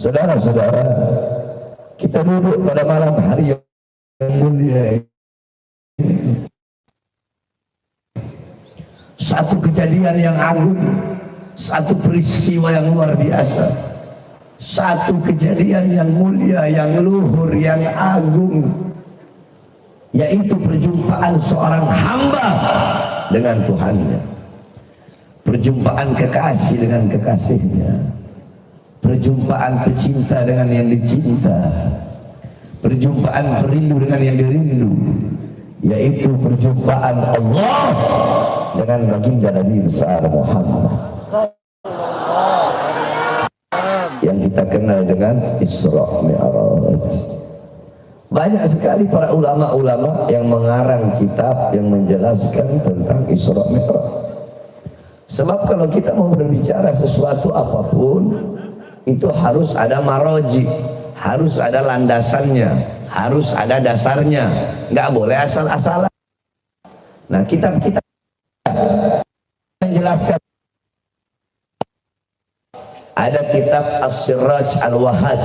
Saudara-saudara, kita duduk pada malam hari yang mulia ini. Satu kejadian yang agung, satu peristiwa yang luar biasa, satu kejadian yang mulia, yang luhur, yang agung, yaitu perjumpaan seorang hamba dengan Tuhannya, perjumpaan kekasih dengan kekasihnya, perjumpaan pecinta dengan yang dicinta, perjumpaan perindu dengan yang dirindu, yaitu perjumpaan Allah dengan baginda Nabi besar Muhammad yang kita kenal dengan Isra Mi'raj. Banyak sekali para ulama-ulama yang mengarang kitab yang menjelaskan tentang Isra Mi'raj. Sebab kalau kita mau berbicara sesuatu apapun, itu harus ada maroji, harus ada landasannya, harus ada dasarnya, nggak boleh asal-asalan. Nah, kitab-kitab menjelaskan, ada kitab As-Siraj Al-Wahaj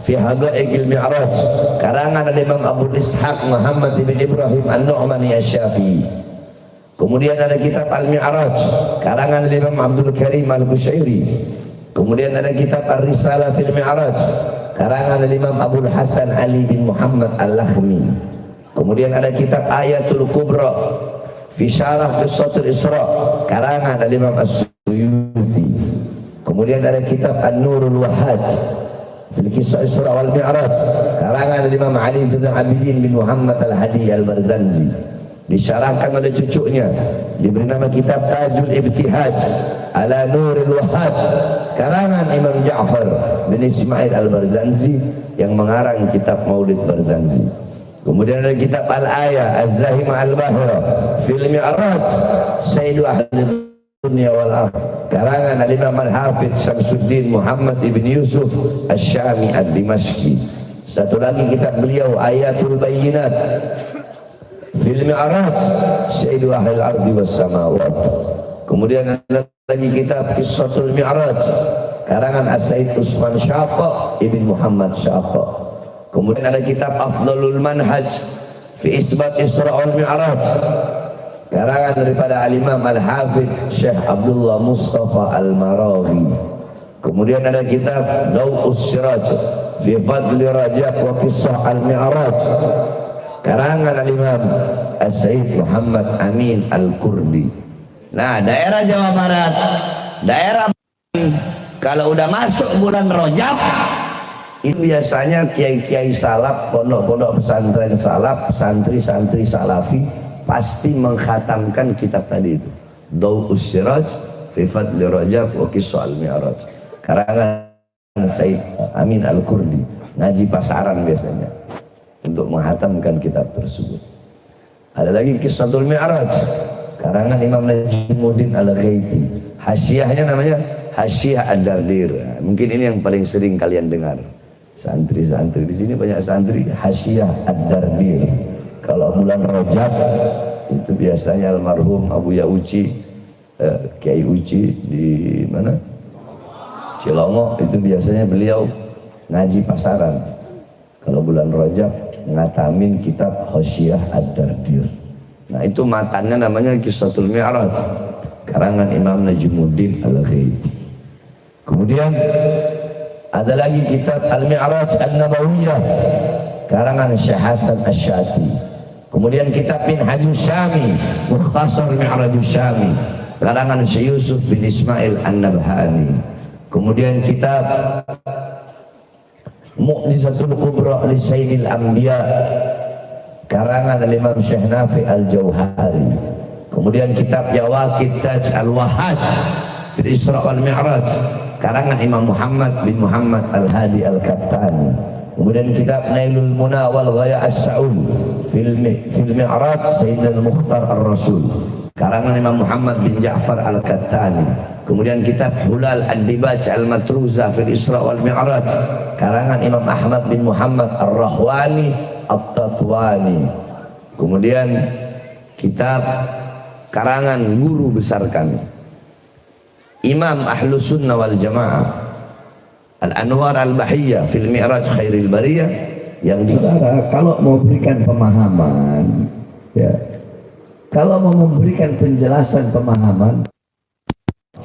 fi Haqaiqil Mi'raj karangan Imam Abu Ishaq Muhammad bin Ibrahim An-Nu'mani Asy-Syafi'i. Kemudian ada kitab Al-Mi'raj karangan Imam Abdul Karim Al-Bushairi. Kemudian ada kitab Ar-Risalah fil Mi'raj karangan Imam Abu Hasan Ali bin Muhammad Al-Lakhmi. Kemudian ada kitab Ayatul Kubra fi Syarah Qissatul Isra karangan Imam As-Suyuti. Kemudian ada kitab An-Nurul Wahaj fil Qissah Isra wal Mi'raj karangan Imam Ali bin Abidin bin Muhammad Al-Hadi Al-Barzanzi. Disyarahkan oleh cucunya, diberi nama kitab Tajul Ibtihaj ala Nurul Wahaj karangan Imam Ja'far bin Ismail Al-Barzanzi yang mengarang kitab Maulid Barzanzi. Kemudian ada kitab Al-Ayah Az-Zahimah Al-Bahra fil Mi'raj Sayyidu Ahli Dunia wal Akhirah karangan Imam Al-Hafidz Syamsuddin Muhammad ibn Yusuf Asy-Syami Ad-Dimashqi. Satu lagi kitab beliau Ayatul Bayyinat fil Mi'raj Sayyidu Ahli Al-Ardi was Samawat. Kemudian ada lagi kitab Qissatul Mi'raj karangan As-Sayyid Utsman Syafa ibn Muhammad Syafa. Kemudian ada kitab Afdalul Manhaj fi Isbat Isra wal Mi'raj karangan daripada Al-Imam Al-Hafidz Syekh Abdullah Mustafa Al-Maraghi. Kemudian ada kitab Daw'us Siraj fi Fadli Rajab wa Qissah Al-Mi'raj karangan Al-Imam As-Sayyid Muhammad Amin Al-Kurdi. Nah, daerah Jawa Barat, daerah kalau udah masuk bulan Rajab, itu biasanya kiai-kiai salaf, pondok-pondok pesantren salaf, santri-santri salafi pasti mengkhatamkan kitab tadi itu. Daw'us Siraj fi Fadli Rajab wa Qissah Al-Mi'raj karangan Sayyid Amin Al-Kurdi. Ngaji pasaran biasanya untuk menghatamkan kitab tersebut. Ada lagi Qissatul Mi'raj karangan Imam Najmuddin Al-Ghaiti. Hasyiahnya namanya Hasyiah Ad-Dardir. Mungkin ini yang paling sering kalian dengar. Santri-santri di sini banyak santri Hasyiah Ad-Dardir. Kalau bulan Rajab itu biasanya almarhum Abu Yauci, Kiai Uci di mana? Cilongo, itu biasanya beliau ngaji pasaran. Kalau bulan Rajab ngatamin kitab Hasyiah Ad-Dardir. Nah, itu matannya namanya Qissatul Mi'raj karangan Imam Najmuddin Al-Ghaiti. Kemudian ada lagi kitab Al-Mi'raj An-Nabawiyah karangan Syekh Hasan Asy-Syati. Kemudian kitab Minhajus Syami Mukhtasar Mi'rajus Syami karangan Syekh Yusuf bin Ismail An-Nabhani. Kemudian kitab Mu'jizatul Kubra li Sayyidil Anbiya karangan Imam Syekh Nafi Al-Jauhari. Kemudian kitab Yawaqit Taj Al-Wahaj fil Isra wal Mi'raj karangan Imam Muhammad bin Muhammad Al-Hadi Al-Kattani. Kemudian kitab Nailul Muna wal Ghaya As-Sa'ud fil Mi'raj Sayyidina Al-Mukhtar Ar-Rasul karangan Imam Muhammad bin Ja'far Al-Kattani. Kemudian kitab Hulal Ad-Dibaj Al-Matruza fil Isra wal Mi'raj karangan Imam Ahmad bin Muhammad Ar-Rahwani At-Tatwani. Kemudian kitab karangan guru besar kami Imam Ahlus Sunnah wal Jamaah Al-Anwar Al-Bahiyah fil Mi'raj Khairil Bariyah, yang saudara kalau mau berikan pemahaman, ya, kalau mau memberikan penjelasan pemahaman,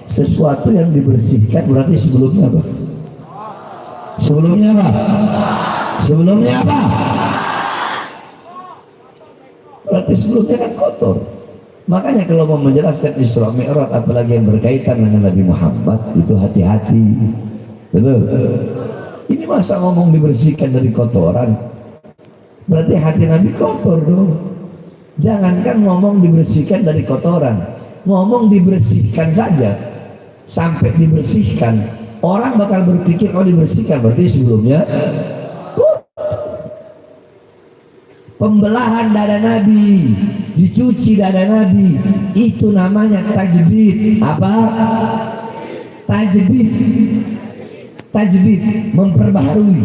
sesuatu yang dibersihkan berarti sebelumnya apa? Sebelumnya apa? Sebelumnya apa? Berarti sebelumnya kan kotor. Makanya kalau mau menjelaskan Isra Mi'raj, apalagi yang berkaitan dengan Nabi Muhammad, itu hati-hati. Betul? Ini masa ngomong dibersihkan dari kotoran, berarti hati Nabi kotor dong. Jangankan ngomong dibersihkan dari kotoran, ngomong dibersihkan saja, sampai dibersihkan, orang bakal berpikir kalau dibersihkan berarti sebelumnya pembelahan dada Nabi, dicuci dada Nabi, itu namanya tajdid. Apa? Tajdid. Tajdid, memperbaharui.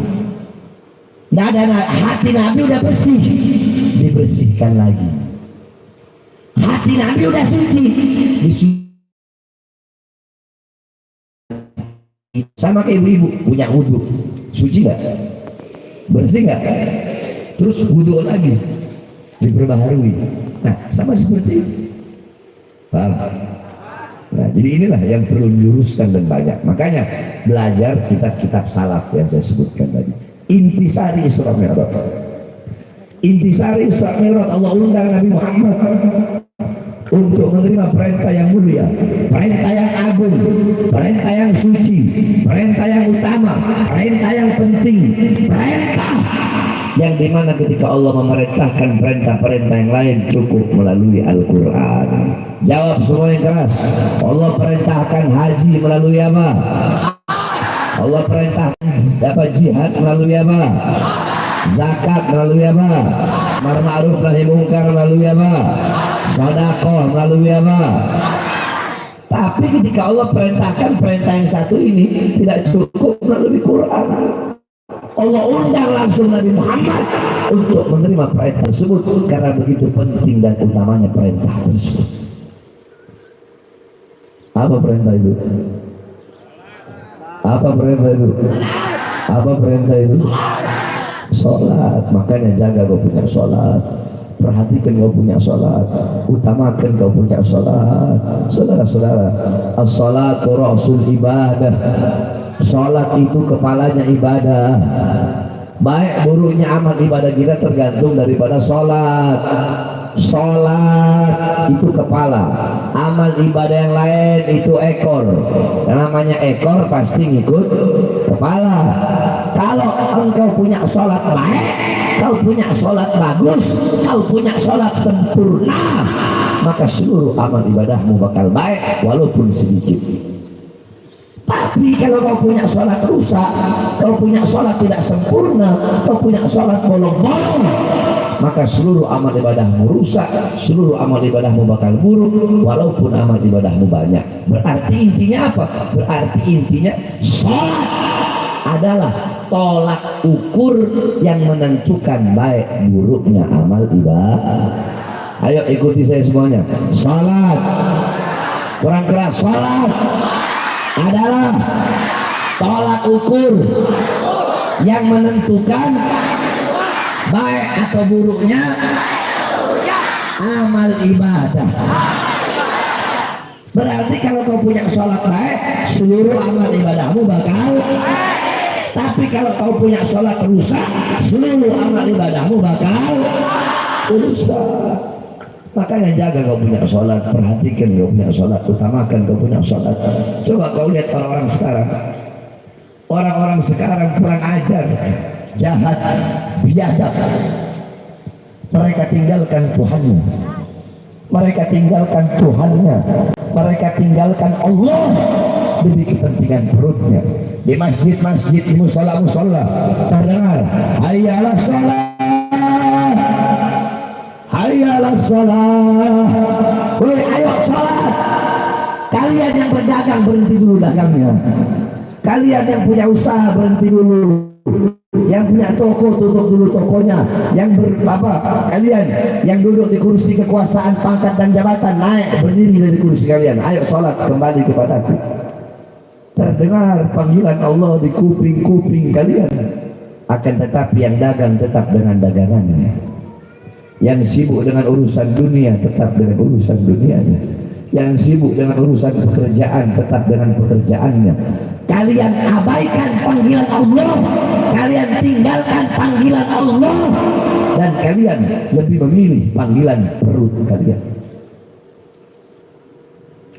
Dada hati Nabi udah bersih, dibersihkan lagi. Hati Nabi udah suci, sama kayak ibu-ibu punya wudhu, suci nggak? Bersih nggak? Terus wudhu lagi, diperbaharui. Nah, sama seperti itu. Paham? Nah, jadi inilah yang perlu diluruskan dan banyak. Makanya belajar kitab-kitab salaf yang saya sebutkan tadi. Intisari Isra Mi'raj. Intisari Isra Mi'raj, Allah undang Nabi Muhammad untuk menerima perintah yang mulia, perintah yang agung, perintah yang suci, perintah yang utama, perintah yang penting, perintah yang dimana ketika Allah memerintahkan perintah-perintah yang lain cukup melalui Al-Quran. Jawab semua yang keras. Allah perintahkan haji melalui apa? Allah perintahkan apa? Jihad melalui apa? Zakat melalui apa? Amar ma'ruf nahi mungkar melalui apa? Sedekah melalui apa? Tapi ketika Allah perintahkan perintah yang satu ini tidak cukup melalui Quran. Allah undang langsung Nabi Muhammad untuk menerima perintah tersebut karena begitu penting dan utamanya perintah tersebut. Apa perintah itu? Apa perintah itu? Apa perintah itu? Sholat. Makanya jaga kau punya sholat, perhatikan kau punya sholat, utamakan kau punya sholat. Saudara-saudara, as-sholatu ra'sul ibadah. Sholat itu kepalanya ibadah. Baik buruknya amal ibadah kita tergantung daripada sholat. Sholat itu kepala, amal ibadah yang lain itu ekor. Yang namanya ekor pasti ngikut kepala. Kalau engkau punya sholat baik, kau punya sholat bagus, kau punya sholat sempurna, maka seluruh amal ibadahmu bakal baik walaupun sedikit. Tapi kalau kau punya sholat rusak, kau punya sholat tidak sempurna, kau punya sholat bolong-bolong, maka seluruh amal ibadahmu rusak, seluruh amal ibadahmu bakal buruk walaupun amal ibadahmu banyak. Berarti intinya apa? Berarti intinya sholat adalah tolak ukur yang menentukan baik buruknya amal ibadah. Ayo ikuti saya semuanya. Sholat, kurang keras, sholat adalah tolak ukur yang menentukan baik atau buruknya amal ibadah. Berarti kalau kau punya sholat baik, seluruh amal ibadahmu bakal. Tapi kalau kau punya sholat rusak, seluruh amal ibadahmu bakal rusak. Makanya jaga kau punya sholat, perhatikan kau punya sholat, utamakan kau punya sholat. Coba kau lihat orang-orang sekarang. Orang-orang sekarang kurang ajar, jahat, biadab. Mereka tinggalkan Tuhannya, mereka tinggalkan Tuhannya, mereka tinggalkan Allah demi kepentingan perutnya. Di masjid-masjid, di musola-musola terdengar hayya 'alas shalah, hayya 'alas shalah. Woi, ayo sholat. Kalian yang berdagang berhenti dulu dagangnya, kalian yang punya usaha berhenti dulu, yang punya toko tutup dulu tokonya, yang kalian yang duduk di kursi kekuasaan, pangkat dan jabatan, naik berdiri dari kursi kalian. Ayo sholat kembali kepadaku. terdengar panggilan Allah di kuping-kuping kalian. Akan tetapi yang dagang tetap dengan dagangannya, yang sibuk dengan urusan dunia tetap dengan urusan dunianya, yang sibuk dengan urusan pekerjaan tetap dengan pekerjaannya. Kalian abaikan panggilan Allah, kalian tinggalkan panggilan Allah, dan kalian lebih memilih panggilan perut kalian.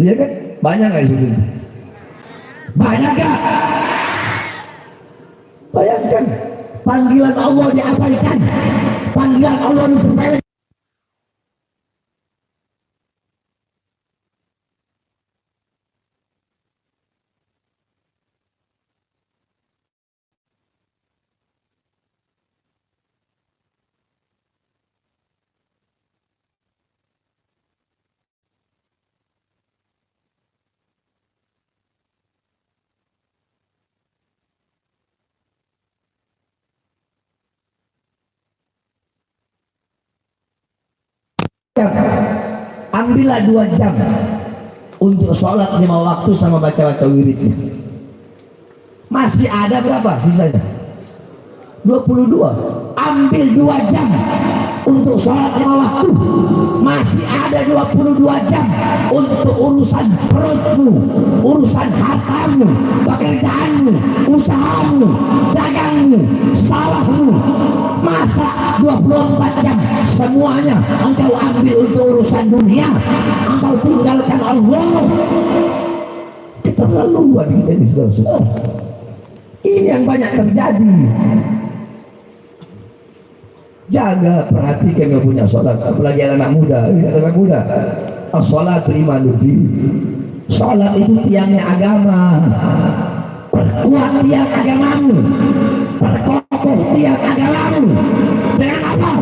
Iya kan? Banyak nggak sih? Banyak gak? Bayangkan, panggilan Allah diabaikan, panggilan Allah disepelekan. Ambillah 2 jam untuk sholat 5 waktu sama baca-baca wiridnya. Masih ada berapa sisanya? 22. Ambil 2 jam untuk sholat 5 waktu. Masih ada 22 jam untuk urusan perutmu, urusan hartamu, pekerjaanmu, usahamu, dagangmu, sawahmu. Masa 24 jam semuanya engkau ambil untuk urusan dunia, engkau tinggalkan Allah? Keterlaluan kita ini, saudara-saudara. Ini yang banyak terjadi. Jaga, perhatikan yang punya sholat, apalagi anak muda. Anak muda, sholat terima dudi. Sholat itu tiangnya agama. Perkuat tiang agamamu, perkokoh tiang agamamu. Dengan apa?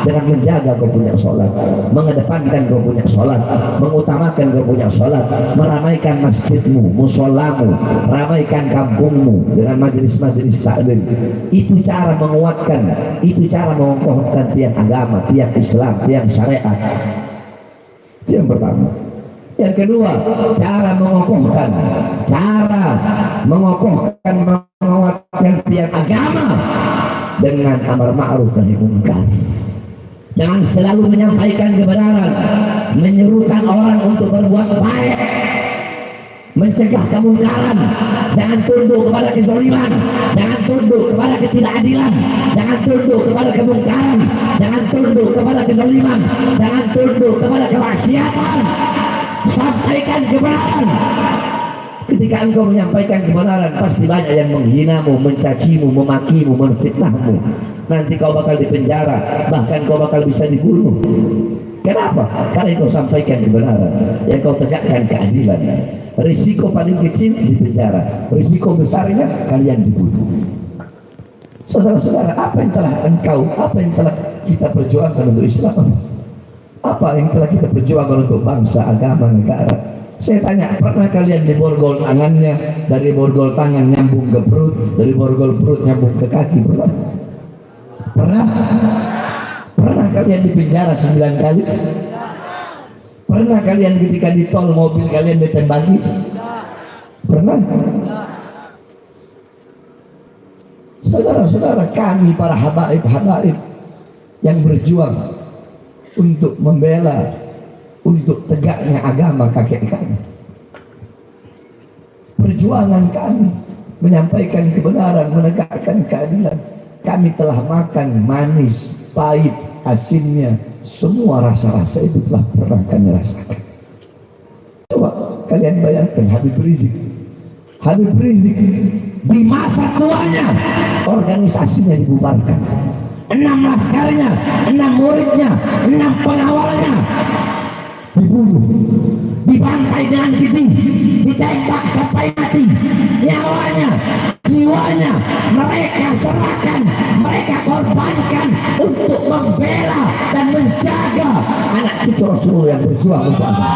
Dengan menjaga kau punya sholat, mengedepankan kau punya sholat, mengutamakan kau punya sholat, meramaikan masjidmu, musolamu, ramaikan kampungmu dengan majelis-majelis taklim. Itu cara menguatkan, itu cara mengokohkan tiang agama, tiang Islam, tiang syariat. Itu yang pertama. Yang kedua, cara mengokohkan, menguatkan tiang agama dengan amar ma'ruf nahi munkar. Jangan selalu menyampaikan kebenaran, menyerukan orang untuk berbuat baik, mencegah kemungkaran. Jangan tunduk kepada kezaliman, jangan tunduk kepada ketidakadilan, jangan tunduk kepada kemungkaran, jangan tunduk kepada kezaliman, jangan tunduk kepada kemaksiatan. Sampaikan kebenaran. Ketika engkau menyampaikan kebenaran, pasti banyak yang menghinamu, mencacimu, memakimu, menfitnahmu. Nanti kau bakal dipenjara, bahkan kau bakal bisa dibunuh. Kenapa? Karena kau sampaikan kebenaran, yang kau tegakkan keadilan. Risiko paling kecil di penjara, risiko besarnya kalian dibunuh. Saudara-saudara, apa yang telah kita perjuangkan untuk Islam? Apa yang telah kita perjuangkan untuk bangsa, agama, negara? Saya tanya, pernah kalian diborgol tangannya, dari borgol tangan nyambung ke perut, dari borgol perut nyambung ke kaki? Pernah? Pernah? Pernah kalian dipenjara 9 kali? Pernah kalian ketika di tol mobil kalian ditembaki? Pernah? Saudara-saudara, kami para habaib yang berjuang untuk membela, untuk tegaknya agama kakek kami, perjuangan kami menyampaikan kebenaran, menegakkan keadilan. Kami telah makan manis, pahit, asinnya, semua rasa-rasa itu telah pernah kami rasakan. Coba kalian bayangkan Habib Rizik di masa tuanya organisasinya dibubarkan, 6 laskarnya, 6 muridnya, 6 pengawalnya dibunuh, dibantai dengan keji, ditembak sampai mati. Nyawanya, jiwanya mereka serahkan, mereka korbankan untuk membela dan menjaga anak cucu Rasulullah yang berjuang untuk agama.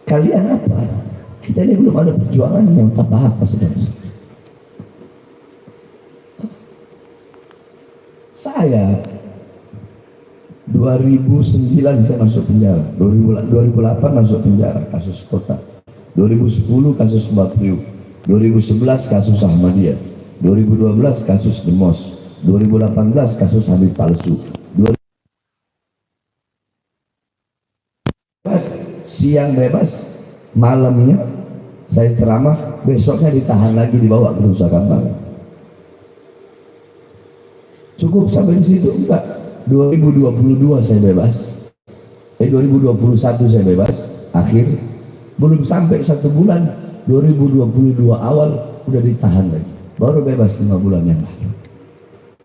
Kalian apa? Kita ini belum ada perjuangan yang tak apa, saudara. Saya 2003 2009 saya masuk penjara, 2008 masuk penjara kasus kota, 2010 kasus Bapriu, 2011 kasus Ahmadiyah, 2012 kasus Demos, 2018 kasus Habib palsu, 2012 siang bebas, malamnya saya ceramah, besoknya ditahan lagi, dibawa ke Nusa Kambangan. Cukup sampai di situ? Enggak. 2022 saya bebas, 2021 saya bebas, akhir, belum sampai 1 bulan, 2022 awal udah ditahan lagi, baru bebas 5 bulan yang lalu.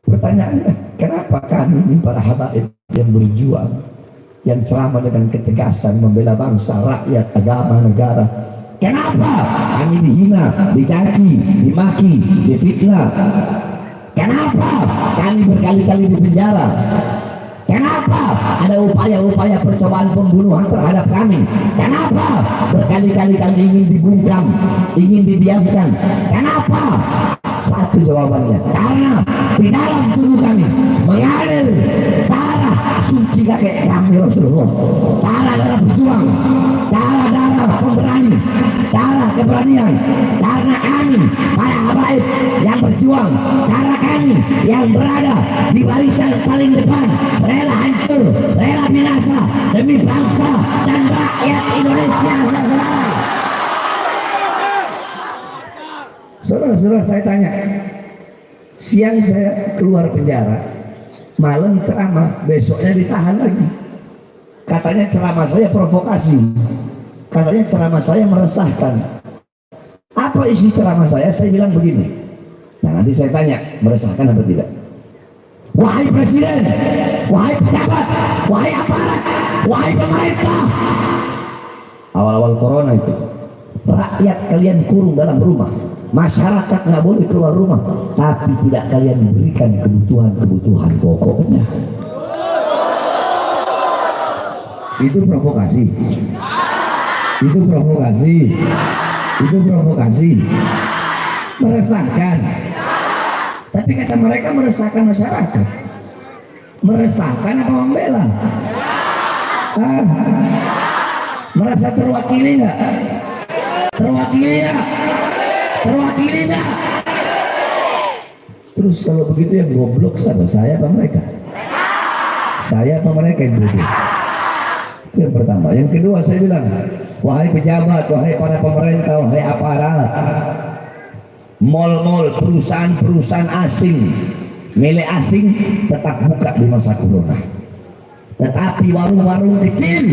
Pertanyaannya, kenapa kami ini para habaib yang berjuang, yang ceramah dengan ketegasan membela bangsa, rakyat, agama, negara, kenapa kami dihina, dicaci, dimaki, difitnah? Kenapa kami berkali-kali di penjara? Kenapa ada upaya-upaya percobaan pembunuhan terhadap kami? Kenapa berkali-kali kami ingin dibungkam, ingin didiamkan? Kenapa? Satu jawabannya, karena di dalam tubuh kami mengalir darah suci kakek kami Rasulullah, darah berjuang, darah pemberani, darah keberanian. Karena kami para habaib yang berjuang, cara kami yang berada di barisan paling depan, rela hancur, rela binasa demi bangsa dan rakyat Indonesia. Saudara-saudara, saya tanya, siang saya keluar penjara, malam ceramah, besoknya ditahan lagi. Katanya ceramah saya provokasi, katanya ceramah saya meresahkan. Apa isi ceramah saya? Saya bilang begini. Nah, nanti saya tanya, meresahkan atau tidak? Wahai presiden, wahai pejabat, wahai aparat, wahai pemerintah. Awal-awal corona itu, rakyat kalian kurung dalam rumah, masyarakat nggak boleh keluar rumah, tapi tidak kalian berikan kebutuhan pokoknya. Itu provokasi. Itu provokasi. Itu provokasi. Meresahkan. Tapi kata mereka meresahkan masyarakat. Meresahkan apa membela? Merasa terwakili nggak? Terwakili nggak? Terwakili nggak? Terus kalau begitu yang goblok saya apa mereka? Saya apa mereka yang bodoh? Itu yang pertama. Yang kedua saya bilang, wahai pejabat, wahai para pemerintah, wahai aparat, mal-mal, perusahaan-perusahaan asing, milik asing tetap buka di masa corona. Tetapi warung-warung kecil,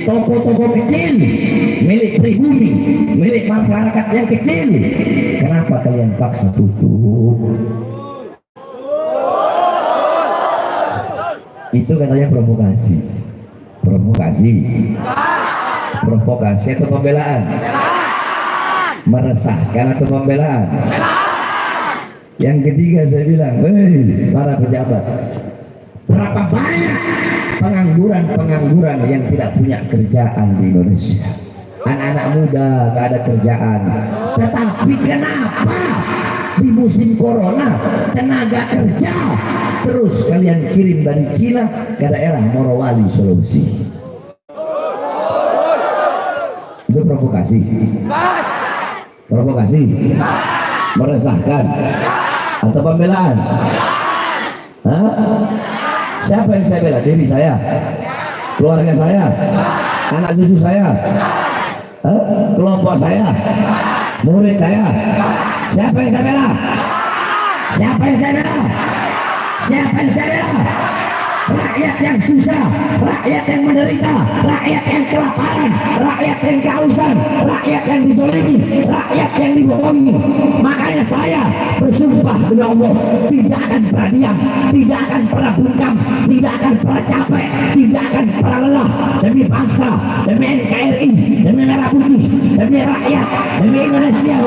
toko-toko kecil, milik pribumi, milik masyarakat yang kecil, kenapa kalian paksa tutup? Itu katanya provokasi. Provokasi. Provokasi atau pembelaan? Meresahkan atau pembelaan? Yang ketiga saya bilang, hei para pejabat, berapa banyak pengangguran yang tidak punya kerjaan di Indonesia? Anak-anak muda gak ada kerjaan. Tetapi kenapa di musim corona tenaga kerja terus kalian kirim dari Cina ke daerah Morowali, Sulawesi? Itu provokasi. Provokasi. Meresahkan atau pembelaan? Siapa yang saya bela? Diri saya, keluarga saya, anak cucu saya, kelompok saya, murid saya. Siapa yang saya bela? Siapa yang saya bela? Siapa yang saya bela? Rakyat yang susah, rakyat yang menderita, rakyat yang kelaparan, rakyat yang kehausan, rakyat yang dizolimi, rakyat yang dibohongi. Makanya saya bersumpah demi Allah, tidak akan pernah diam, tidak akan pernah bungkam, tidak akan pernah capek, tidak akan pernah lelah demi bangsa, demi NKRI, demi Merah Putih, demi rakyat, demi Indonesia.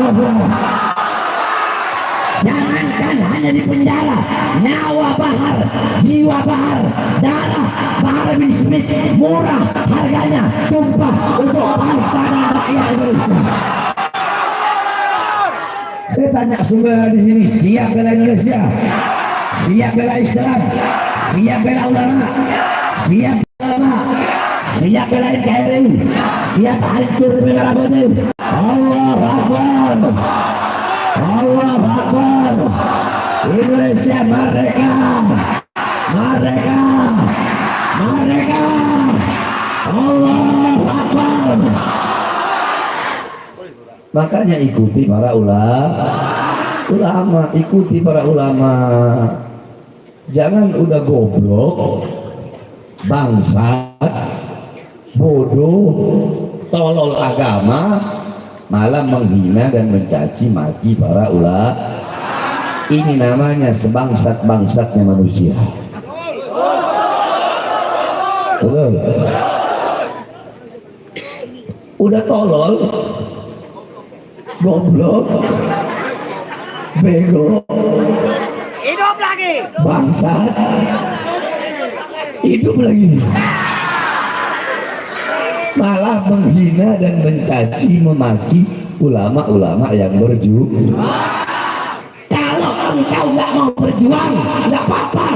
Jangankan hanya di penjara, nyawa Bahar, jiwa Bahar, darah Bahar bin Smith murah harganya, tumpah untuk bangsa dan rakyat Indonesia. Saya tanya semua di sini, siap bela Indonesia, siap bela Islam, siap bela ulama, siap ulama, siap belain KRI, siap hancur bela putih. Allah Akbar, Allah Akbar. Indonesia merdeka, merdeka, merdeka. Allah Akbar. Makanya ikuti para ulama, ikuti para ulama. Jangan udah goblok, bangsat, bodoh, tolol agama, malah menghina dan mencaci maki para ulama. Ini namanya sebangsat-bangsatnya manusia. Betul. Udah tolol, goblok, bego, Hidup lagi. bangsat, hidup lagi, malah menghina dan mencaci memaki ulama-ulama yang berjuang. Kalau engkau nggak mau berjuang, nggak apa-apa.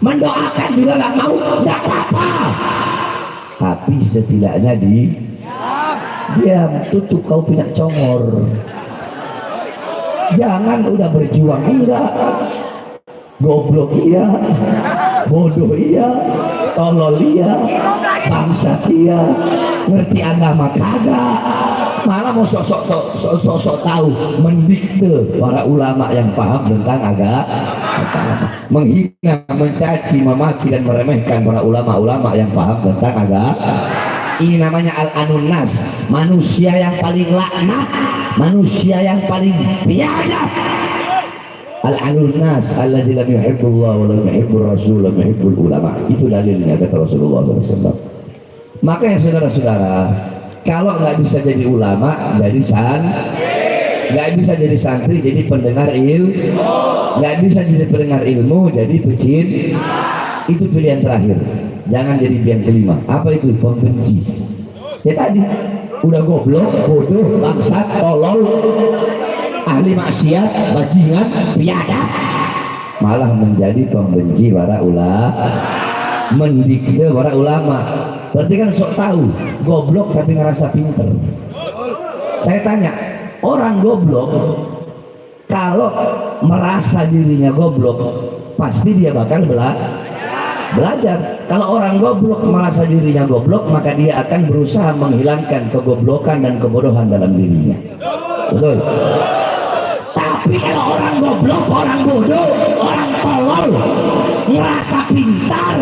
Mendoakan juga nggak mau, nggak apa-apa. Tapi setidaknya diam, tutup kau punya congor. Jangan udah berjuang enggak, goblok iya, bodoh iya, tolol iya, bangsat iya, ngerti agama kagak, malah mau sosok tahu, mendikte para ulama yang paham tentang agama, menghina, mencaci, memaki dan meremehkan para ulama-ulama yang paham tentang agama. Ini namanya al-anunnas, manusia yang paling laknat, manusia yang paling biadab. Al-anunnas alladzi lam yuhibbullah wa lam yuhibbur rasul wa lam yuhibbul ulama. Itu dalilnya kata Rasulullah SAW. Makanya saudara-saudara, kalau nggak bisa jadi ulama, jadi nggak bisa jadi santri, jadi pendengar ilmu, nggak bisa jadi pendengar ilmu, jadi pecin. Itu pilihan terakhir. Jangan jadi pilihan kelima. Apa itu? Pembenci. Ya tadi udah goblok, bodoh, bangsat, tolol, ahli maksiat, bajingan, biadab, malah menjadi pembenci para ulama, mendikte para ulama. Berarti kan sok tahu, goblok tapi ngerasa pinter. Saya tanya, orang goblok kalau merasa dirinya goblok, pasti dia bakal belajar. Kalau orang goblok merasa dirinya goblok, maka dia akan berusaha menghilangkan kegoblokan dan kebodohan dalam dirinya. Betul. Tapi kalau orang goblok, orang bodoh, orang tolol, merasa pintar,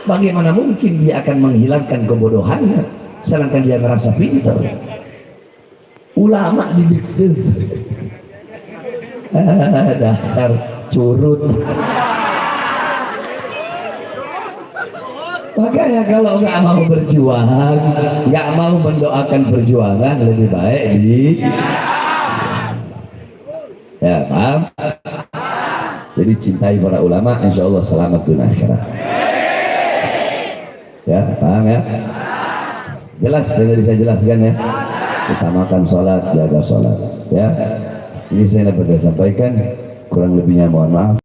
bagaimana mungkin dia akan menghilangkan kebodohannya sedangkan dia merasa pintar? Ulama didikte. Dasar curut. Makanya kalau nggak mau berjuang, nggak mau mendoakan perjuangan, lebih baik ya paham? Jadi cintai para ulama, insya Allah selamat dunia akhirat. Ya paham ya? Jelas tadi saya jelaskan ya. Utamakan sholat, jaga sholat. Ya, ini saya dapat sampaikan. Kurang lebihnya mohon maaf.